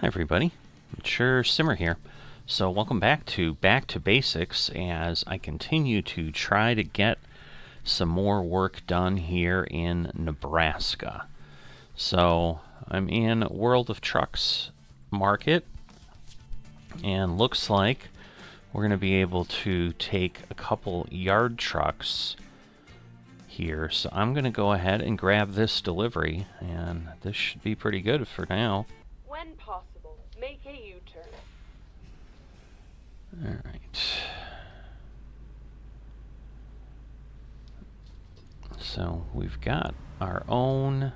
Hi everybody, Mature Simmer here. So welcome back to Basics as I continue to try to get some more work done here in Nebraska. So I'm in World of Trucks Market, and looks like we're going to be able to take a couple yard trucks here. So I'm going to go ahead and grab this delivery, and this should be pretty good for now. When possible, make a U-turn. Alright. So we've got our own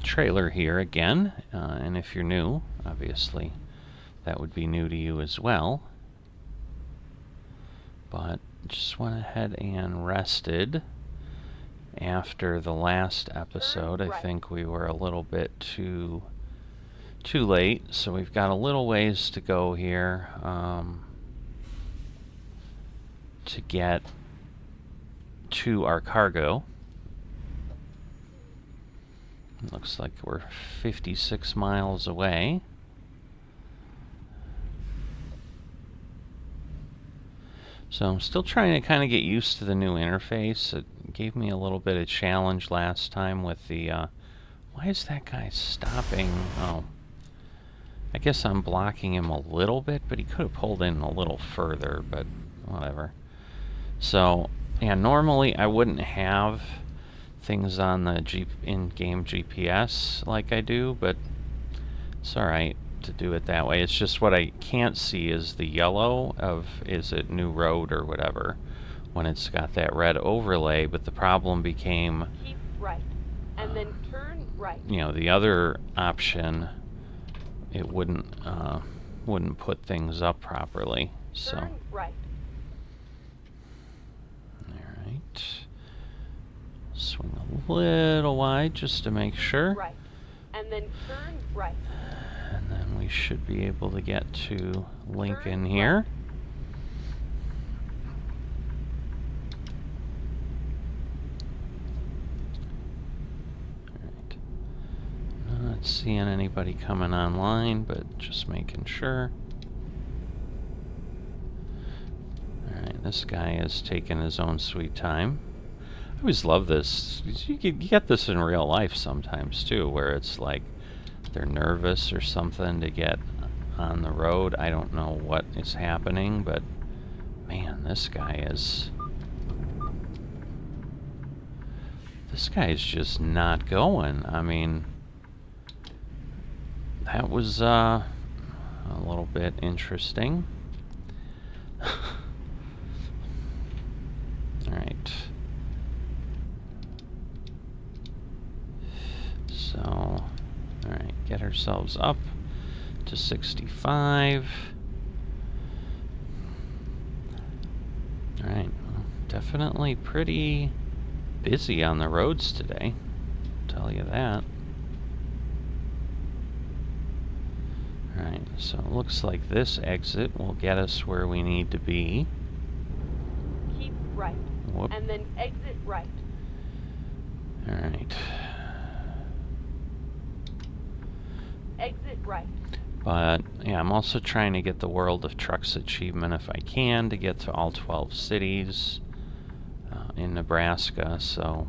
trailer here again, and if you're new, obviously that would be new to you as well. But just went ahead and rested after the last episode. I think we were a little bit too late, so we've got a little ways to go here to get to our cargo. Looks like we're 56 miles away. So I'm still trying to kind of get used to the new interface. It gave me a little bit of challenge last time with the why is that guy stopping? Oh, I guess I'm blocking him a little bit, but he could have pulled in a little further, but whatever. So yeah, normally I wouldn't have things on the in-game GPS like I do, but it's alright to do it that way. It's just what I can't see is the yellow of, is it new road or whatever, when it's got that red overlay. But the problem became, keep right, and then turn right. You know, the other option, it wouldn't put things up properly. So turn right. Alright. Swing a little wide just to make sure. Right, and then turn right. And then we should be able to get to Lincoln here. Alright. Not seeing anybody coming online, but just making sure. Alright, this guy is taking his own sweet time. I always love this. You get this in real life sometimes too, where it's like they're nervous or something to get on the road. I don't know what is happening, but man, this guy is just not going. I mean, that was a little bit interesting. Alright. So, alright, get ourselves up to 65. Alright, definitely pretty busy on the roads today, I'll tell you that. Alright, so it looks like this exit will get us where we need to be. Keep right, Whoop. and then exit right. Alright. Exit right. But yeah, I'm also trying to get the World of Trucks achievement if I can to get to all 12 cities in Nebraska. So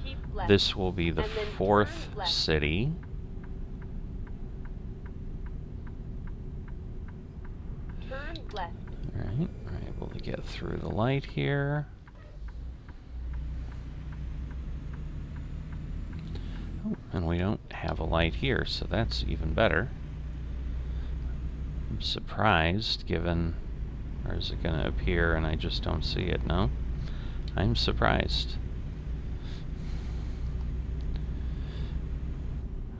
keep left, this will be the 4th city. Turn left. Alright, we're able to get through the light here. Oh, and we don't have a light here, so that's even better. I'm surprised, given, or is it going to appear and I just don't see it? No, I'm surprised.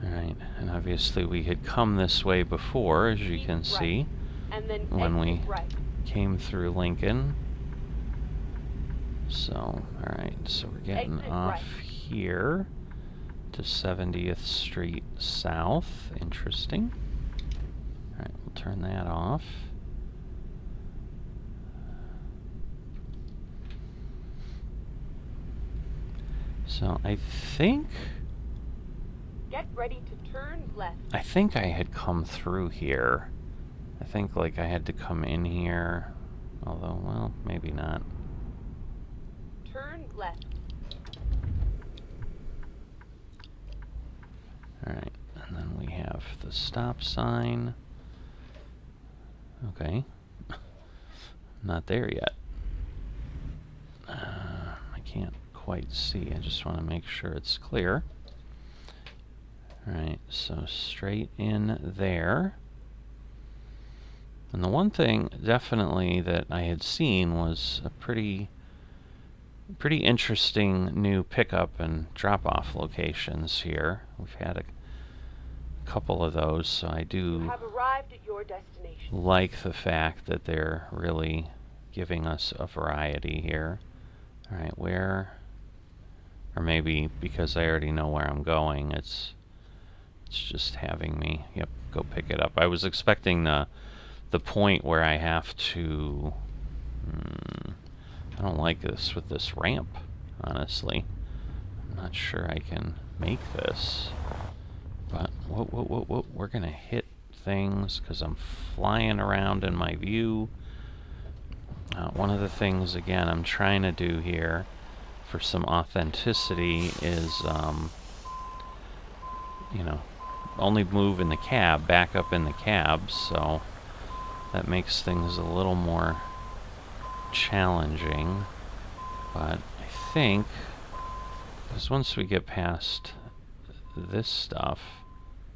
Alright, and obviously we had come this way before, as you can see, and then when we right. came through Lincoln. So, alright, so we're getting off here to 70th Street South. Interesting. Alright, we'll turn that off. So I think Get ready to turn left. I think I had come through here. I think, like, I had to come in here. Although, well, maybe not. Turn left. Alright, and then we have the stop sign. Okay. Not there yet. I can't quite see. I just want to make sure it's clear. Alright, so straight in there. And the one thing definitely that I had seen was a pretty interesting new pickup and drop-off locations here. We've had a couple of those, so I do You have arrived at your destination. like the fact that they're really giving us a variety here. Alright, where... Or maybe because I already know where I'm going, it's just having me, yep, go pick it up. I was expecting the point where I have to... I don't like this with this ramp, honestly. I'm not sure I can make this. But, whoa, we're gonna hit things because I'm flying around in my view. One of the things, again, I'm trying to do here for some authenticity is, you know, only move in the cab, back up in the cab, so that makes things a little more challenging. But I think, because once we get past this stuff,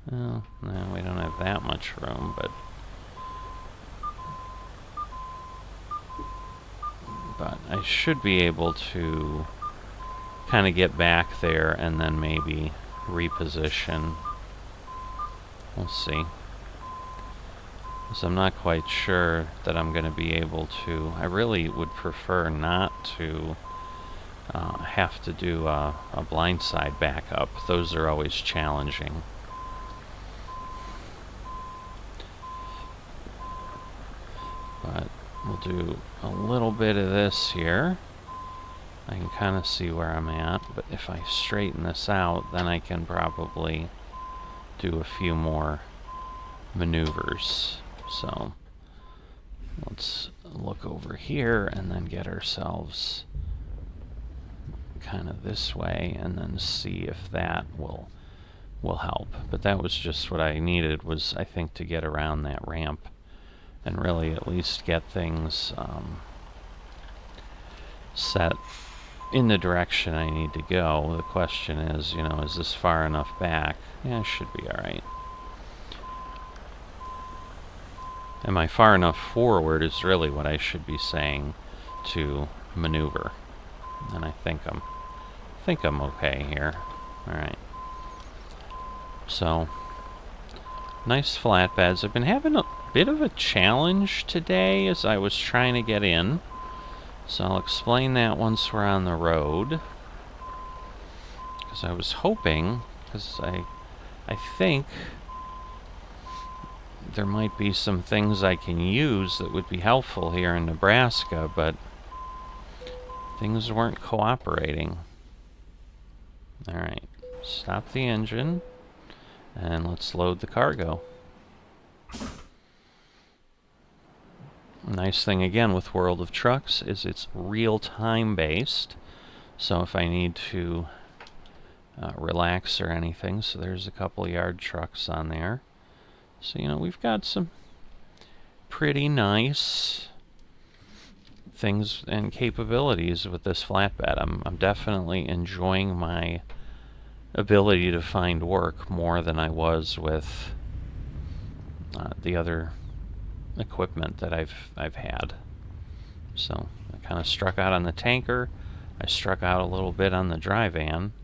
well, no, we don't have that much room, but I should be able to kind of get back there and then maybe reposition. We'll see. So I'm not quite sure that I'm going to be able to. I really would prefer not to have to do a blindside backup. Those are always challenging. But we'll do a little bit of this here. I can kind of see where I'm at, but if I straighten this out, then I can probably do a few more maneuvers. So let's look over here and then get ourselves kind of this way and then see if that will help. But that was just what I needed, was I think to get around that ramp and really at least get things set in the direction I need to go. The question is, you know, is this far enough back? Yeah, it should be alright. Am I far enough forward is really what I should be saying to maneuver. And I think I'm okay here. Alright. So, nice flatbeds. I've been having a bit of a challenge today as I was trying to get in. So I'll explain that once we're on the road. Because I was hoping, because I think there might be some things I can use that would be helpful here in Nebraska, but things weren't cooperating. Alright, stop the engine, and let's load the cargo. Nice thing again with World of Trucks is it's real-time based, so if I need to relax or anything, so there's a couple yard trucks on there. So, you know, we've got some pretty nice things and capabilities with this flatbed. I'm definitely enjoying my ability to find work more than I was with the other equipment that I've had. So I kind of struck out on the tanker. I struck out a little bit on the dry van.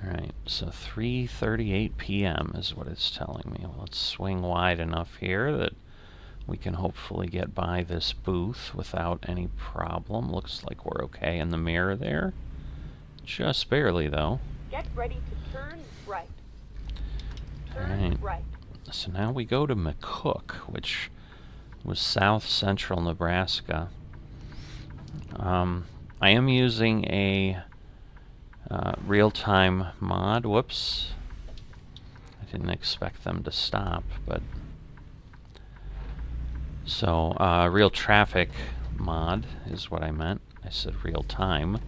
Alright, so 3:38 p.m. is what it's telling me. Well, let's swing wide enough here that we can hopefully get by this booth without any problem. Looks like we're okay in the mirror there. Just barely, though. Get ready to turn right. Turn Alright. right. So now we go to McCook, which was south central Nebraska. I am using a Real-time mod. Whoops. I didn't expect them to stop, but... So, real traffic mod is what I meant. I said real time.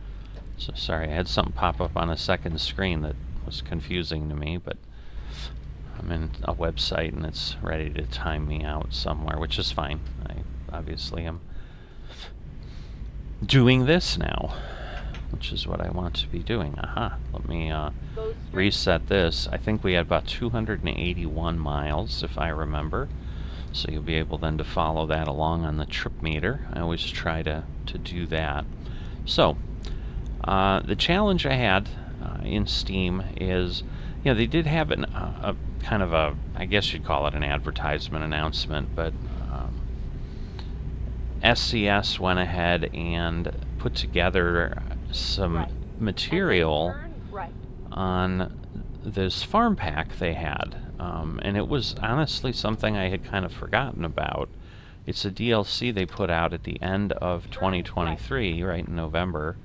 So sorry, I had something pop up on a second screen that was confusing to me, but I'm in a website and it's ready to time me out somewhere, which is fine. I obviously am doing this now, which is what I want to be doing. Aha, let me reset this. I think we had about 281 miles, if I remember. So you'll be able then to follow that along on the trip meter. I always try to do that. So, the challenge I had in Steam is, you know, they did have a kind of a, I guess you'd call it an advertisement announcement, but SCS went ahead and put together some material on this farm pack they had. And it was honestly something I had kind of forgotten about. It's a DLC they put out at the end of 2023, right in November.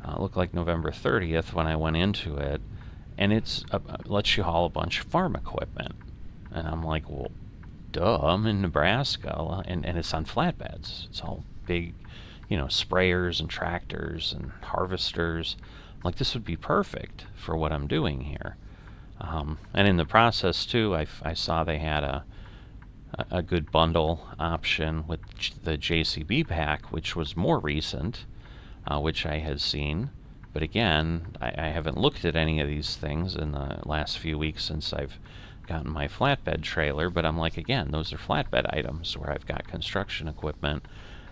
It looked like November 30th when I went into it. And it's lets you haul a bunch of farm equipment. And I'm like, well, duh, I'm in Nebraska. And it's on flatbeds. It's all big, you know, sprayers and tractors and harvesters. I'm like, this would be perfect for what I'm doing here. And in the process, too, I saw they had a good bundle option with the JCB pack, which was more recent, which I had seen. But again, I haven't looked at any of these things in the last few weeks since I've gotten my flatbed trailer. But I'm like, again, those are flatbed items where I've got construction equipment.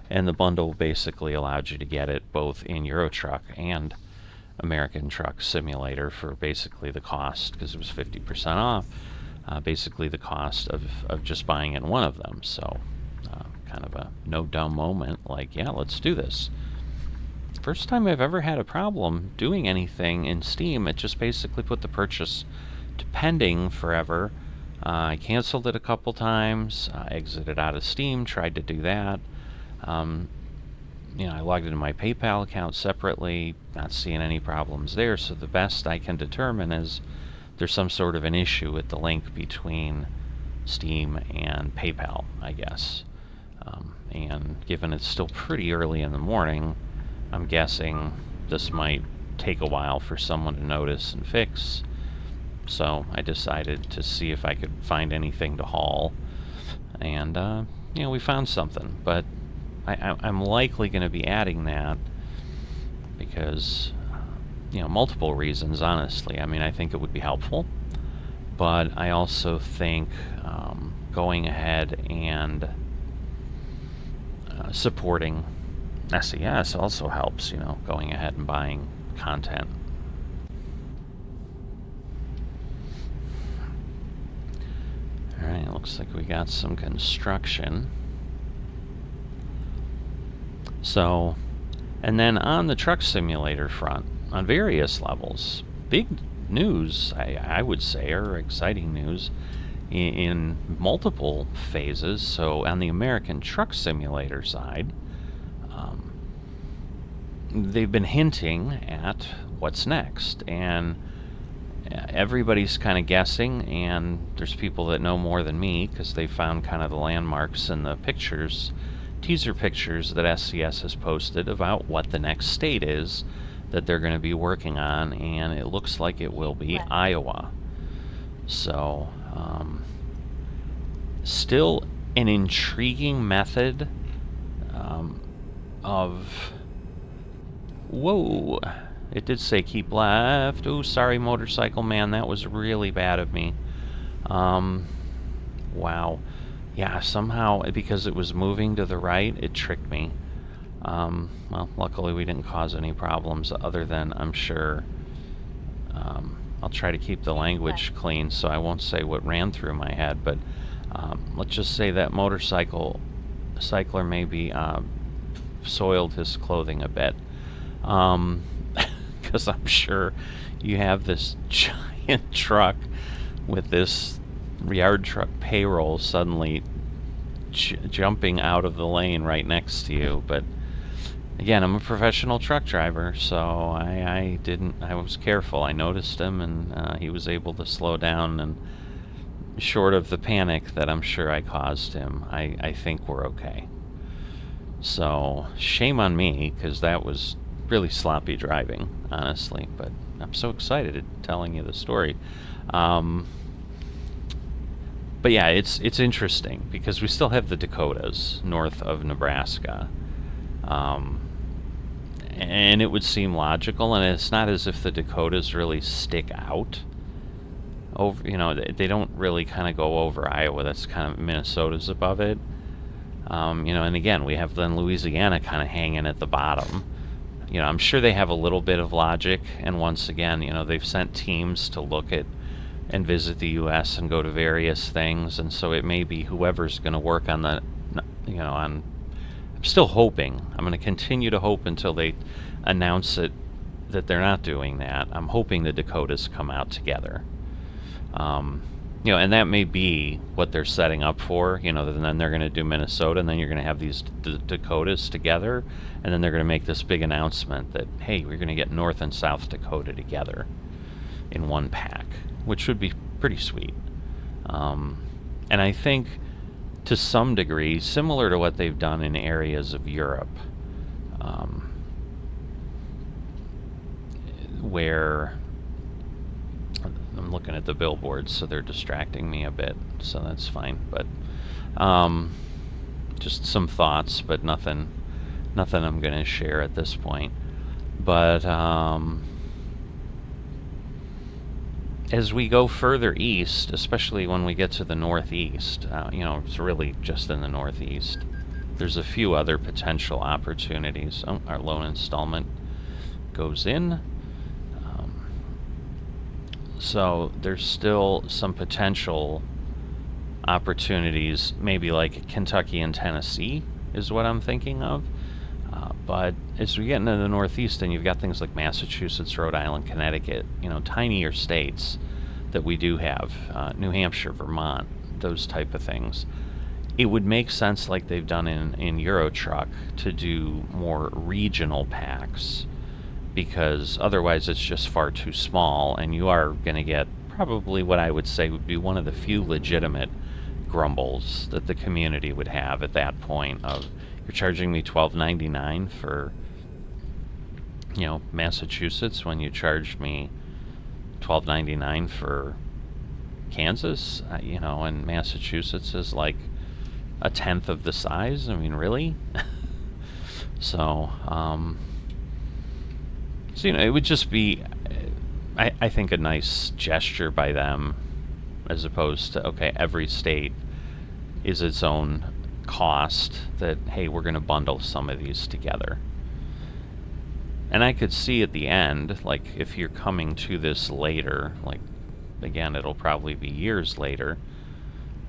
And the bundle basically allowed you to get it both in Euro Truck and American Truck Simulator for basically the cost, because it was 50% off, basically the cost of just buying in one of them. So kind of a no dumb moment, like, yeah, let's do this. First time I've ever had a problem doing anything in Steam. It just basically put the purchase to pending forever. I canceled it a couple times, exited out of Steam, tried to do that. You know, I logged into my PayPal account separately, not seeing any problems there, so the best I can determine is there's some sort of an issue with the link between Steam and PayPal, I guess. And given it's still pretty early in the morning, I'm guessing this might take a while for someone to notice and fix. So I decided to see if I could find anything to haul. And, you know, we found something, but I'm likely going to be adding that because, you know, multiple reasons, honestly. I mean, I think it would be helpful, but I also think going ahead and supporting SES also helps, you know, going ahead and buying content. Alright, looks like we got some construction. So, and then on the truck simulator front, on various levels, big news, I would say, or exciting news, in multiple phases. So on the American Truck Simulator side, they've been hinting at what's next, and everybody's kind of guessing, and there's people that know more than me because they found kind of the landmarks and the pictures, teaser pictures that SCS has posted about what the next state is that they're going to be working on, and it looks like it will be Iowa. So, still an intriguing method of... Whoa! It did say keep left. Oh, sorry, motorcycle man, that was really bad of me. Wow. Yeah, somehow, because it was moving to the right, it tricked me. Well, luckily we didn't cause any problems other than, I'm sure, I'll try to keep the language clean so I won't say what ran through my head, but let's just say that cycler maybe soiled his clothing a bit. Because I'm sure you have this giant truck with this yard truck payroll suddenly jumping out of the lane right next to you. But Again, I'm a professional truck driver, so I was careful. I noticed him, and he was able to slow down, and short of the panic that I'm sure I caused him, I think we're okay. So, shame on me, because that was really sloppy driving, honestly, but I'm so excited telling you the story. But yeah, it's interesting, because we still have the Dakotas north of Nebraska. And it would seem logical, and it's not as if the Dakotas really stick out over, they don't really kind of go over Iowa. That's kind of, Minnesota's above it. And again, we have then Louisiana kind of hanging at the bottom. I'm sure they have a little bit of logic, and once again, they've sent teams to look at and visit the U.S. and go to various things, and so it may be whoever's going to work on I'm still hoping. I'm going to continue to hope until they announce it that they're not doing that. I'm hoping the Dakotas come out together. And that may be what they're setting up for, and then they're going to do Minnesota, and then you're going to have these Dakotas together, and then they're going to make this big announcement that, hey, we're going to get North and South Dakota together in one pack, which would be pretty sweet. And I think, to some degree, similar to what they've done in areas of Europe, where I'm looking at the billboards, so they're distracting me a bit, so that's fine. But just some thoughts, but nothing I'm going to share at this point. But as we go further east, especially when we get to the northeast, it's really just in the northeast, there's a few other potential opportunities. Oh, our loan installment goes in. So there's still some potential opportunities, maybe like Kentucky and Tennessee is what I'm thinking of. But as we get into the northeast, and you've got things like Massachusetts, Rhode Island, Connecticut, tinier states that we do have, New Hampshire, Vermont, those type of things, it would make sense, like they've done in Euro Truck, to do more regional packs, because otherwise it's just far too small, and you are going to get probably what I would say would be one of the few legitimate grumbles that the community would have at that point of, you're charging me $12.99 for Massachusetts when you charged me $12.99 for Kansas, and Massachusetts is like a tenth of the size. I mean, really? So it would just be, I think, a nice gesture by them, as opposed to, okay, every state is its own cost, that, hey, we're going to bundle some of these together. And I could see at the end, like, if you're coming to this later, like, again, it'll probably be years later.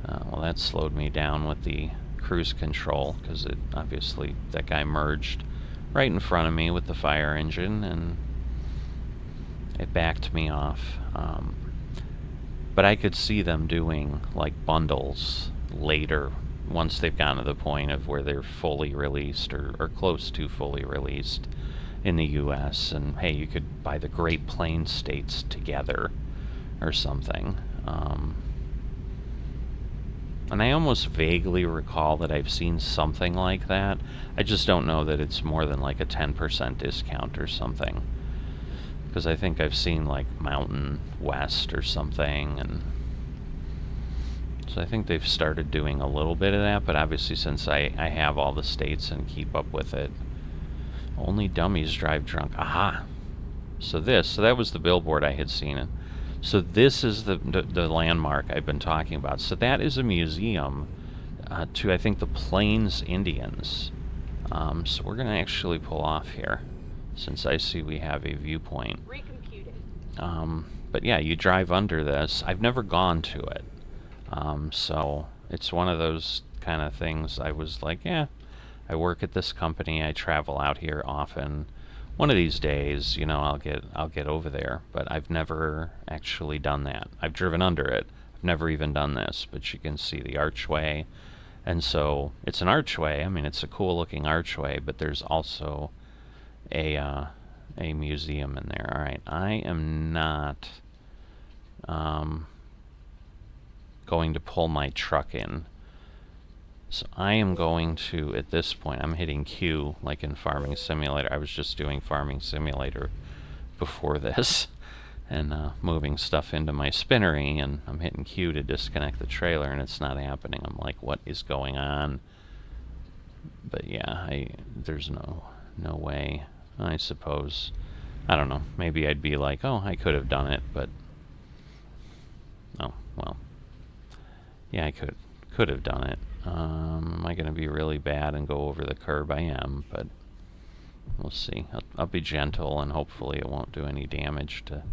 Well, that slowed me down with the cruise control, because it obviously, that guy merged right in front of me with the fire engine, and it backed me off. But I could see them doing like bundles later, once they've gotten to the point of where they're fully released, or close to fully released in the US, and hey, you could buy the Great Plains states together or something. And I almost vaguely recall that I've seen something like that. I just don't know that it's more than like a 10% discount or something, because I think I've seen like Mountain West or something, and so I think they've started doing a little bit of that. But obviously, since I have all the states and keep up with it, only dummies drive drunk. Aha! So that was the billboard I had seen. So this is the landmark I've been talking about. So that is a museum to, I think, the Plains Indians. So we're going to actually pull off here, since I see we have a viewpoint. But yeah, you drive under this. I've never gone to it. So it's one of those kind of things. I was like, yeah, I work at this company. I travel out here often. One of these days, I'll get over there. But I've never actually done that. I've driven under it. I've never even done this. But you can see the archway, And so it's an archway. I mean, it's a cool looking archway, but there's also a museum in there. All right, I am not going to pull my truck in. So I am going to, at this point, I'm hitting Q like in Farming Simulator. I was just doing Farming Simulator before this and moving stuff into my spinnery, and I'm hitting Q to disconnect the trailer, and it's not happening. I'm like, what is going on? But yeah, there's no way. I suppose, I don't know, maybe I'd be like, oh, I could have done it, but oh, well, yeah, I could have done it. Am I going to be really bad and go over the curb? I am, but we'll see. I'll be gentle, and hopefully it won't do any damage to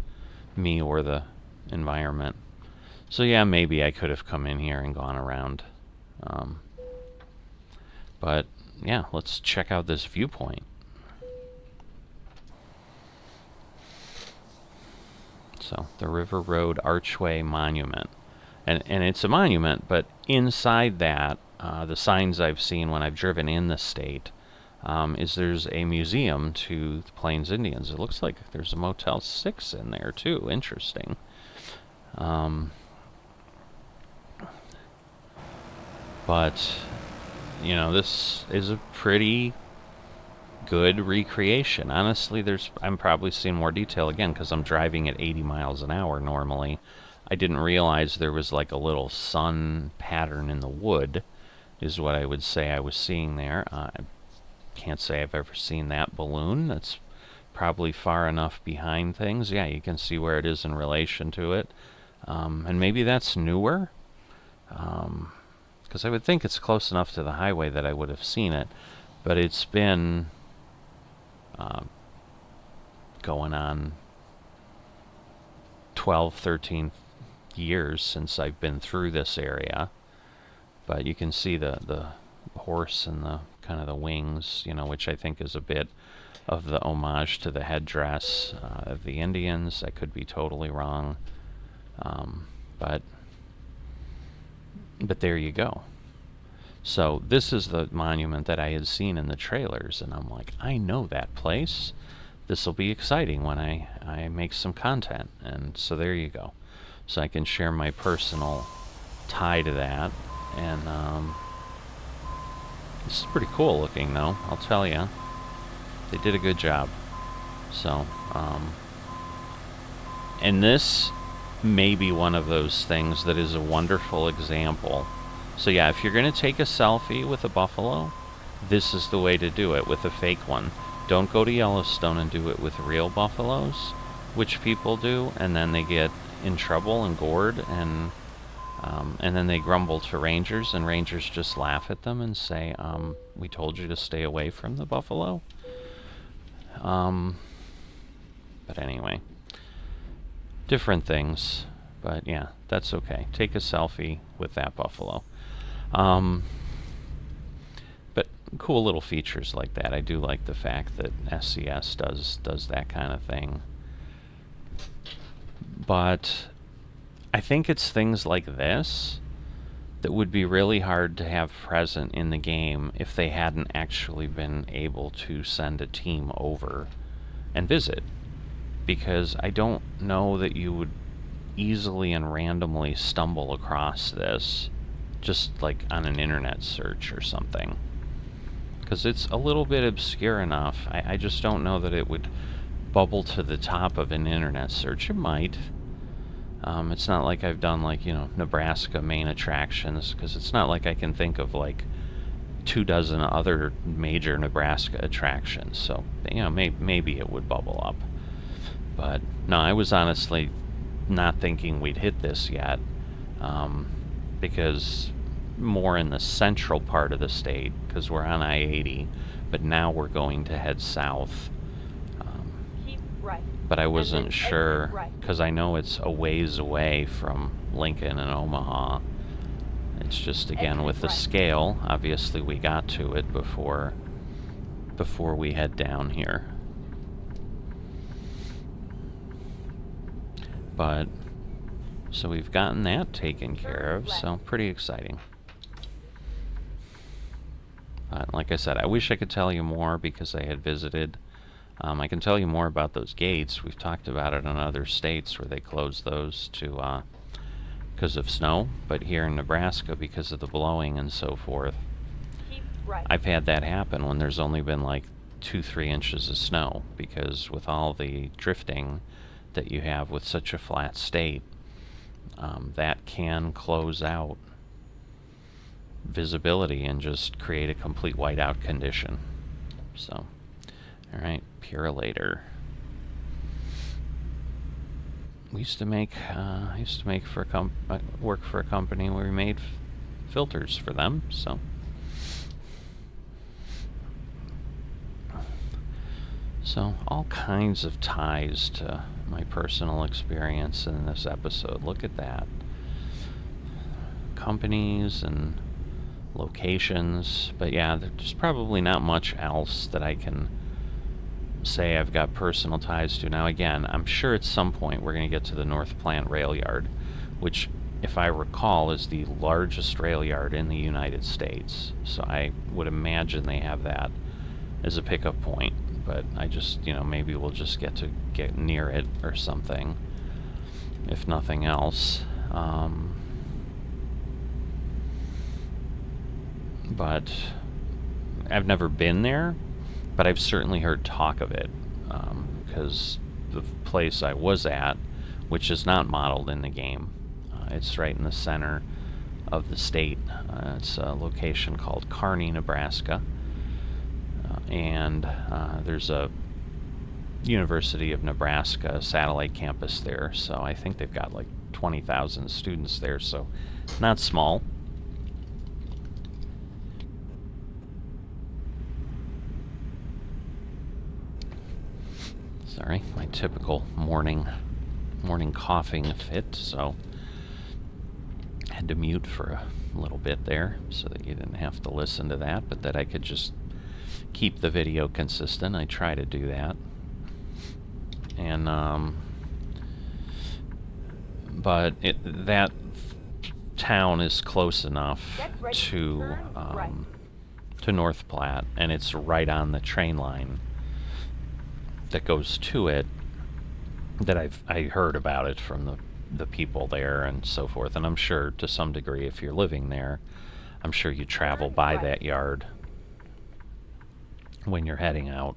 me or the environment. So yeah, maybe I could have come in here and gone around. But yeah, let's check out this viewpoint. So, the River Road Archway Monument. And it's a monument, but inside that, the signs I've seen when I've driven in the state, is there's a museum to the Plains Indians. It looks like there's a Motel 6 in there, too. Interesting. But, you know, this is a pretty good recreation. Honestly, I'm probably seeing more detail again because I'm driving at 80 miles an hour normally. I didn't realize there was like a little sun pattern in the wood, is what I would say I was seeing there. I can't say I've ever seen that balloon. That's probably far enough behind things. Yeah, you can see where it is in relation to it. And maybe that's newer, because I would think it's close enough to the highway that I would have seen it, but it's been going on 12, 13 years since I've been through this area. But you can see the horse and the kind of the wings, you know, which I think is a bit of the homage to the headdress of the Indians. I could be totally wrong, but there you go. So this is the monument that I had seen in the trailers, and I'm like, I know that place. This will be exciting when I make some content. And so there you go. So I can share my personal tie to that. And this is pretty cool looking, though, I'll tell you. They did a good job. So, and this may be one of those things that is a wonderful example. So yeah, if you're going to take a selfie with a buffalo, this is the way to do it, with a fake one. Don't go to Yellowstone and do it with real buffaloes, which people do, and then they get in trouble and gored, and then they grumble to rangers, and rangers just laugh at them and say, we told you to stay away from the buffalo. But anyway, different things. But yeah, that's okay. Take a selfie with that buffalo. But cool little features like that. I do like the fact that SCS does that kind of thing. But I think it's things like this that would be really hard to have present in the game if they hadn't actually been able to send a team over and visit. Because I don't know that you would easily and randomly stumble across this just like on an internet search or something, because it's a little bit obscure enough. I just don't know that it would bubble to the top of an internet search. It might. It's not like I've done like, you know, Nebraska main attractions, because it's not like I can think of like 24 other major Nebraska attractions. So, you know, maybe it would bubble up. But no, I was honestly not thinking we'd hit this yet, because more in the central part of the state, because we're on I-80, but now we're going to head south. Keep right. But I wasn't sure, because I know it's a ways away from Lincoln and Omaha. It's just, again, with the scale, obviously we got to it before we head down here. But so we've gotten that taken care of, so pretty exciting. But like I said, I wish I could tell you more because I had visited. I can tell you more about those gates. We've talked about it in other states where they close those to because of snow, but here in Nebraska, because of the blowing and so forth, Keep right. I've had that happen when there's only been like 2-3 inches of snow, because with all the drifting that you have with such a flat state, that can close out visibility and just create a complete whiteout condition. So, all right, Purelator. We used to make for work for a company where we made filters for them. So all kinds of ties to my personal experience in this episode. Look at that. Companies and locations, but yeah, there's probably not much else that I can say I've got personal ties to. Now again, I'm sure at some point we're going to get to the North Plant Rail Yard, which, if I recall, is the largest rail yard in the United States. So I would imagine they have that as a pickup point, but I just, maybe we'll just get near it or something, if nothing else. But I've never been there, but I've certainly heard talk of it, because the place I was at, which is not modeled in the game, it's right in the center of the state. It's a location called Kearney, Nebraska, and there's a University of Nebraska satellite campus there, so I think they've got like 20,000 students there, so not small. Sorry, my typical morning coughing fit, so I had to mute for a little bit there so that you didn't have to listen to that, but that I could just keep the video consistent. I try to do that. And but that town is close enough to North Platte, and it's right on the train line that goes to it, that I heard about it from the people there and so forth. And I'm sure to some degree, if you're living there, I'm sure you travel by that yard when you're heading out,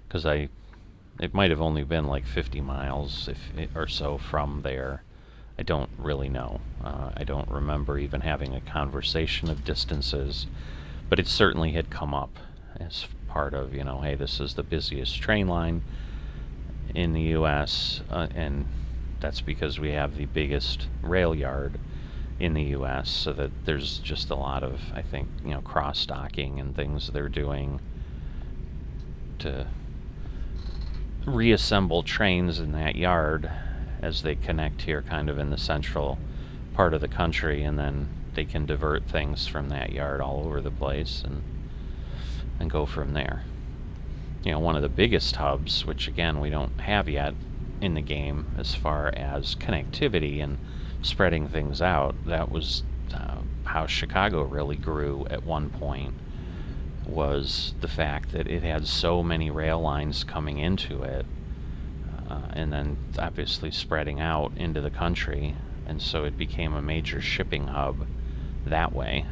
because it might have only been like 50 miles or so from there. I don't really know. I don't remember even having a conversation of distances, but it certainly had come up as part of, hey, this is the busiest train line in the U.S., and that's because we have the biggest rail yard in the U.S., so that there's just a lot of, I think, cross-docking and things they're doing to reassemble trains in that yard as they connect here kind of in the central part of the country, and then they can divert things from that yard all over the place and go from there. One of the biggest hubs, which again we don't have yet in the game as far as connectivity and spreading things out, that was how Chicago really grew at one point, was the fact that it had so many rail lines coming into it, and then obviously spreading out into the country, and so it became a major shipping hub that way.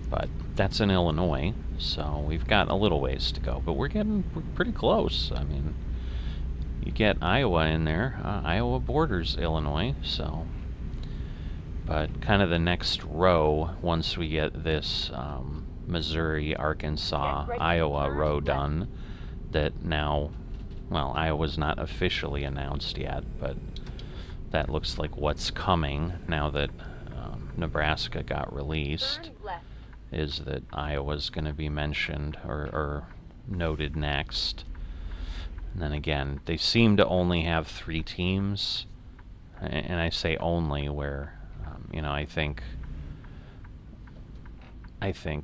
But that's in Illinois, so we've got a little ways to go, but we're pretty close. I mean, you get Iowa in there. Iowa borders Illinois, so. But kind of the next row, once we get this Missouri, Arkansas, Iowa row done, that now, well, Iowa's not officially announced yet, but that looks like what's coming now that Nebraska got released, is that Iowa's going to be mentioned or noted next. And then again, they seem to only have 3 teams, and I say only where, I think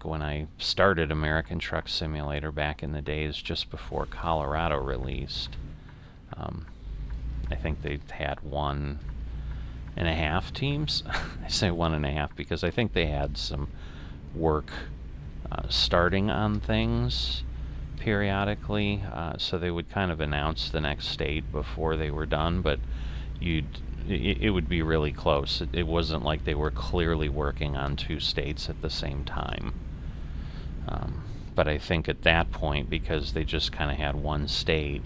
when I started American Truck Simulator back in the days just before Colorado released, I think they had 1.5 teams. I say 1.5 because I think they had some work starting on things periodically, so they would kind of announce the next state before they were done, but it would be really close. It wasn't like they were clearly working on two states at the same time. But I think at that point, because they just kind of had one state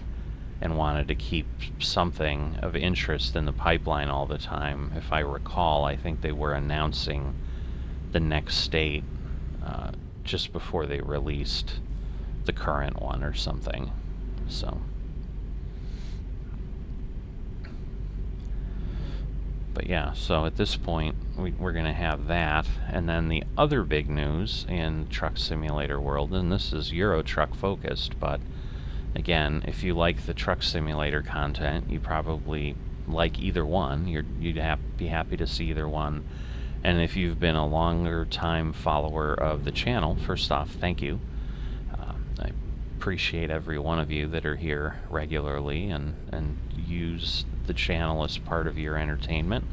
and wanted to keep something of interest in the pipeline all the time, if I recall, I think they were announcing the next state just before they released the current one or something. So, but yeah, so at this point we're going to have that. And then the other big news in Truck Simulator world, and this is Euro Truck focused, but again, if you like the Truck Simulator content, you probably like either one. You'd be happy to see either one. And if you've been a longer time follower of the channel, first off, thank you. I appreciate every one of you that are here regularly and use the channel as part of your entertainment.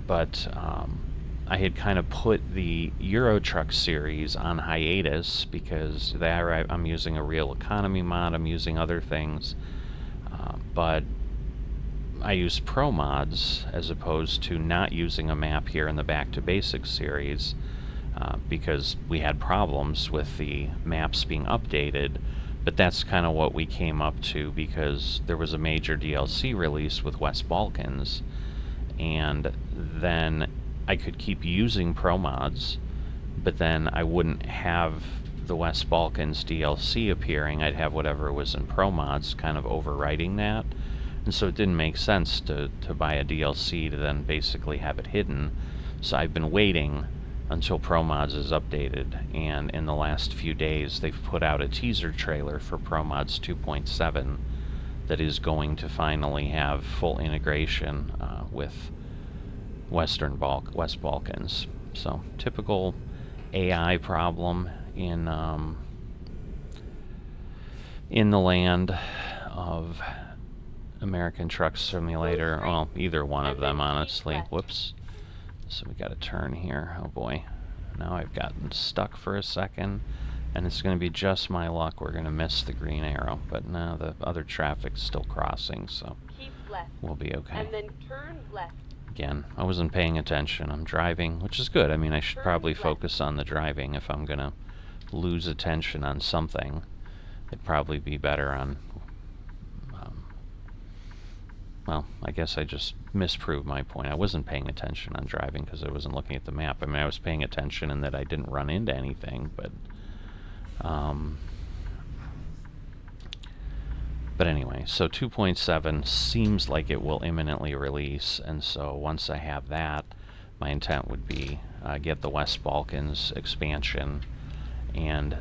But I had kind of put the Euro Truck series on hiatus because I'm using a real economy mod, I'm using other things, but I use pro mods as opposed to not using a map here in the Back to Basics series, because we had problems with the maps being updated. But that's kind of what we came up to because there was a major DLC release with West Balkans, and then I could keep using pro mods, but then I wouldn't have the West Balkans DLC appearing. I'd have whatever was in pro mods kind of overwriting that. And so it didn't make sense to buy a DLC to then basically have it hidden. So I've been waiting until Pro Mods is updated, and in the last few days they've put out a teaser trailer for Pro Mods 2.7 that is going to finally have full integration with West Balkans. So typical AI problem in the land of American Truck Simulator. Well, either one of them, honestly. Whoops. So we got a turn here. Oh boy. Now I've gotten stuck for a second, and it's going to be just my luck. We're going to miss the green arrow, but now the other traffic's still crossing, so Keep left. We'll be okay. And then turn left. Again, I wasn't paying attention. I'm driving, which is good. I mean, I should probably focus on the driving if I'm going to lose attention on something. It'd probably be better on... well, I guess I just misproved my point. I wasn't paying attention on driving because I wasn't looking at the map. I mean, I was paying attention in that I didn't run into anything, but anyway, so 2.7 seems like it will imminently release, and so once I have that, my intent would be get the West Balkans expansion and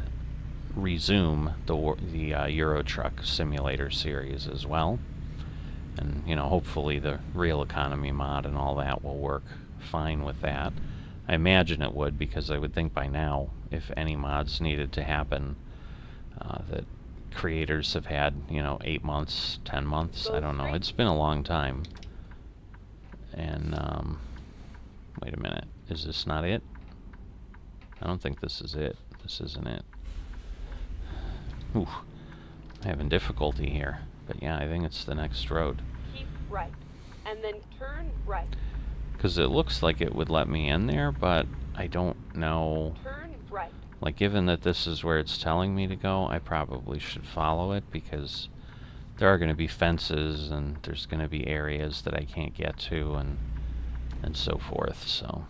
resume the Euro Truck Simulator series as well. And, you know, hopefully the real economy mod and all that will work fine with that. I imagine it would, because I would think by now, if any mods needed to happen, that creators have had, you know, 8 months, 10 months, I don't know. It's been a long time. And, wait a minute. Is this not it? I don't think this is it. This isn't it. Ooh, I'm having difficulty here. But yeah, I think it's the next road. Keep right. And then turn right. Because it looks like it would let me in there, but I don't know. Turn right. Like, given that this is where it's telling me to go, I probably should follow it, because there are going to be fences and there's going to be areas that I can't get to and so forth, so.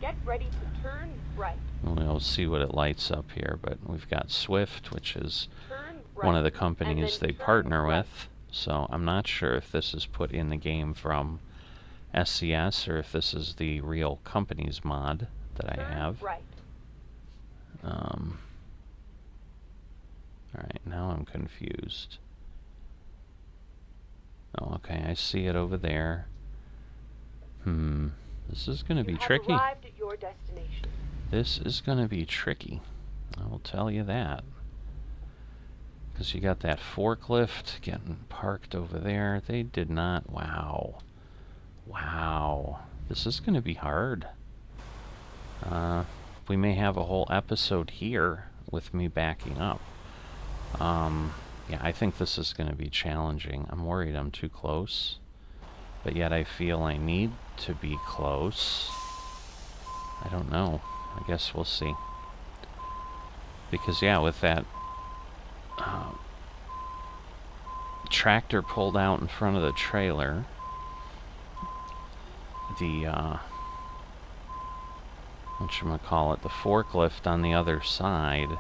Get ready to turn right. We'll see what it lights up here, but we've got Swift, which is right. one of the companies they partner right. with, so I'm not sure if this is put in the game from SCS or if this is the real company's mod that I have. Right. Alright, now I'm confused. Oh, okay, I see it over there. This is going to be tricky. Arrived at your destination. This is going to be tricky. I will tell you that. Because you got that forklift getting parked over there. They did not... Wow. Wow. This is going to be hard. we may have a whole episode here with me backing up. Yeah, I think this is going to be challenging. I'm worried I'm too close, but yet I feel I need to be close. I don't know. I guess we'll see. Because, yeah, with that tractor pulled out in front of the trailer, the, whatchamacallit, the forklift on the other side,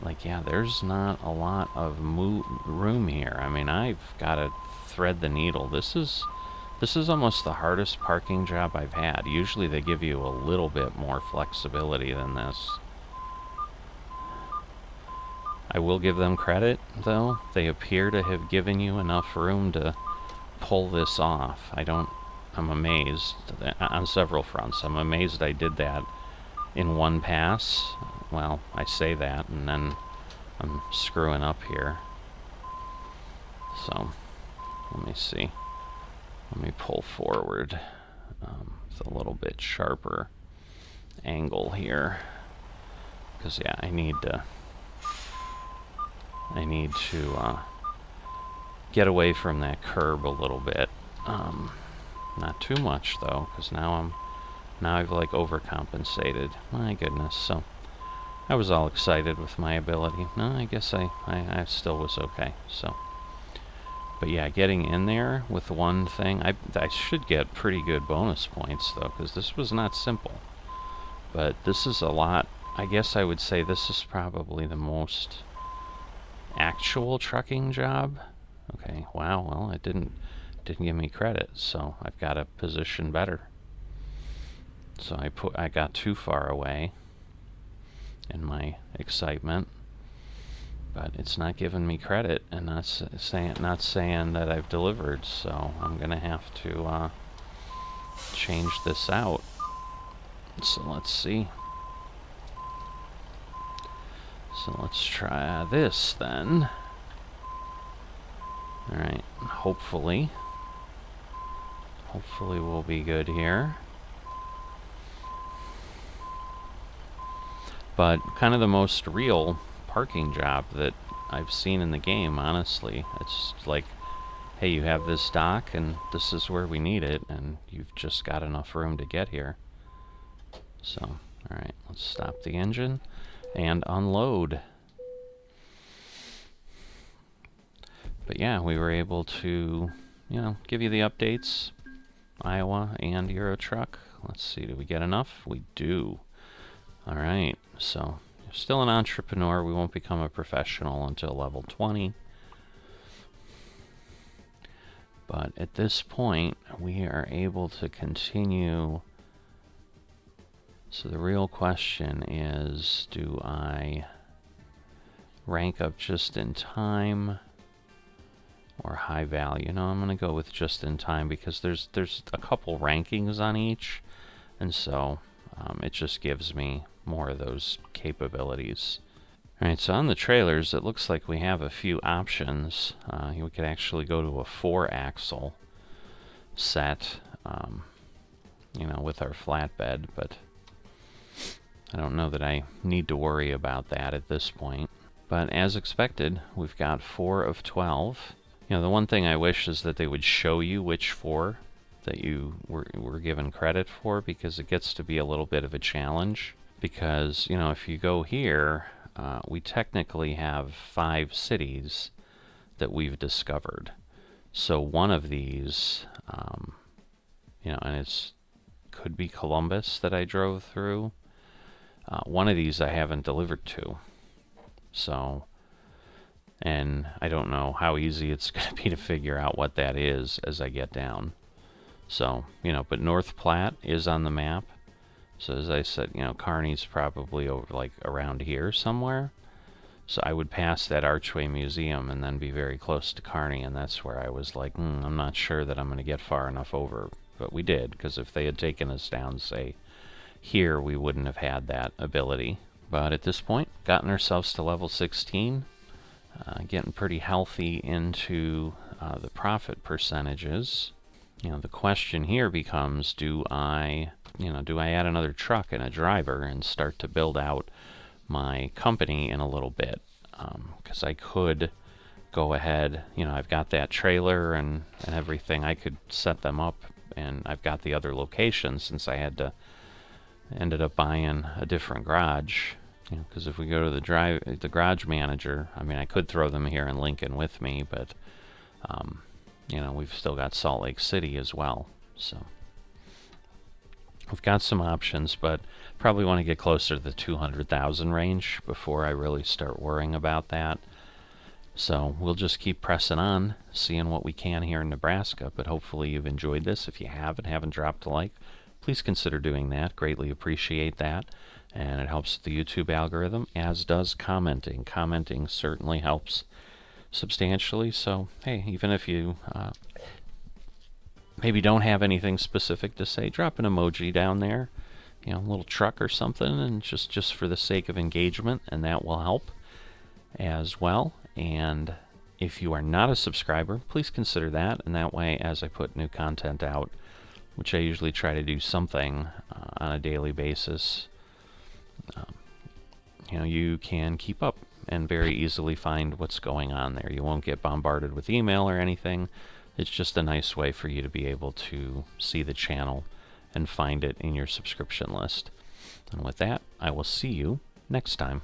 like, yeah, there's not a lot of room here. I mean, I've got to thread the needle. This is almost the hardest parking job I've had. Usually they give you a little bit more flexibility than this. I will give them credit, though. They appear to have given you enough room to pull this off. I'm amazed on several fronts. I'm amazed I did that in one pass. Well, I say that, and then I'm screwing up here. So, let me see. Let me pull forward with a little bit sharper angle here. Because, yeah, I need to get away from that curb a little bit. Not too much, though, because now I've like overcompensated. My goodness. So I was all excited with my ability. No, I guess I still was okay. So, but yeah, getting in there with one thing, I should get pretty good bonus points though, because this was not simple. But this is a lot. I guess I would say this is probably the most actual trucking job. Okay, wow, well, it didn't give me credit, so I've got to position better. So I got too far away in my excitement, but it's not giving me credit, and not saying that I've delivered. So I'm gonna have to change this out. So let's see. So let's try this then. Alright, hopefully we'll be good here. But kind of the most real parking job that I've seen in the game, honestly. It's like, hey, you have this dock and this is where we need it, and you've just got enough room to get here. So, alright, let's stop the engine and unload. But yeah, we were able to, give you the updates. Iowa and Euro Truck. Let's see, do we get enough? We do. Alright, so you're still an entrepreneur. We won't become a professional until level 20. But at this point, we are able to continue. So the real question is, do I rank up just in time or high value? No, I'm going to go with just in time because there's a couple rankings on each, and so it just gives me more of those capabilities. Alright, so on the trailers, it looks like we have a few options. We could actually go to a 4-axle set, with our flatbed, but I don't know that I need to worry about that at this point. But as expected, we've got 4 of 12. The one thing I wish is that they would show you which 4 that you were given credit for, because it gets to be a little bit of a challenge. Because, if you go here, we technically have 5 cities that we've discovered. So one of these, and it's could be Columbus that I drove through. One of these I haven't delivered to. So, and I don't know how easy it's going to be to figure out what that is as I get down. So, but North Platte is on the map. So as I said, Kearney's probably over like around here somewhere. So I would pass that Archway Museum and then be very close to Kearney, and that's where I was like, I'm not sure that I'm going to get far enough over. But we did, because if they had taken us down, say, here, we wouldn't have had that ability. But at this point, gotten ourselves to level 16, getting pretty healthy into the profit percentages. The question here becomes, do I do I add another truck and a driver and start to build out my company in a little bit? Because I could go ahead, I've got that trailer and everything. I could set them up, and I've got the other location since I ended up buying a different garage. Because if we go to the garage manager, I mean, I could throw them here in Lincoln with me, but we've still got Salt Lake City as well. So we've got some options, but probably want to get closer to the 200,000 range before I really start worrying about that. So we'll just keep pressing on, seeing what we can here in Nebraska. But hopefully you've enjoyed this. If you haven't dropped a like, please consider doing that. Greatly appreciate that. And it helps the YouTube algorithm, as does commenting. Commenting certainly helps substantially. So, hey, even if you maybe don't have anything specific to say, drop an emoji down there, a little truck or something, and just for the sake of engagement, and that will help as well. And if you are not a subscriber, please consider that, and that way, as I put new content out, which I usually try to do something on a daily basis, you can keep up and very easily find what's going on there. You won't get bombarded with email or anything. It's just a nice way for you to be able to see the channel and find it in your subscription list. And with that, I will see you next time.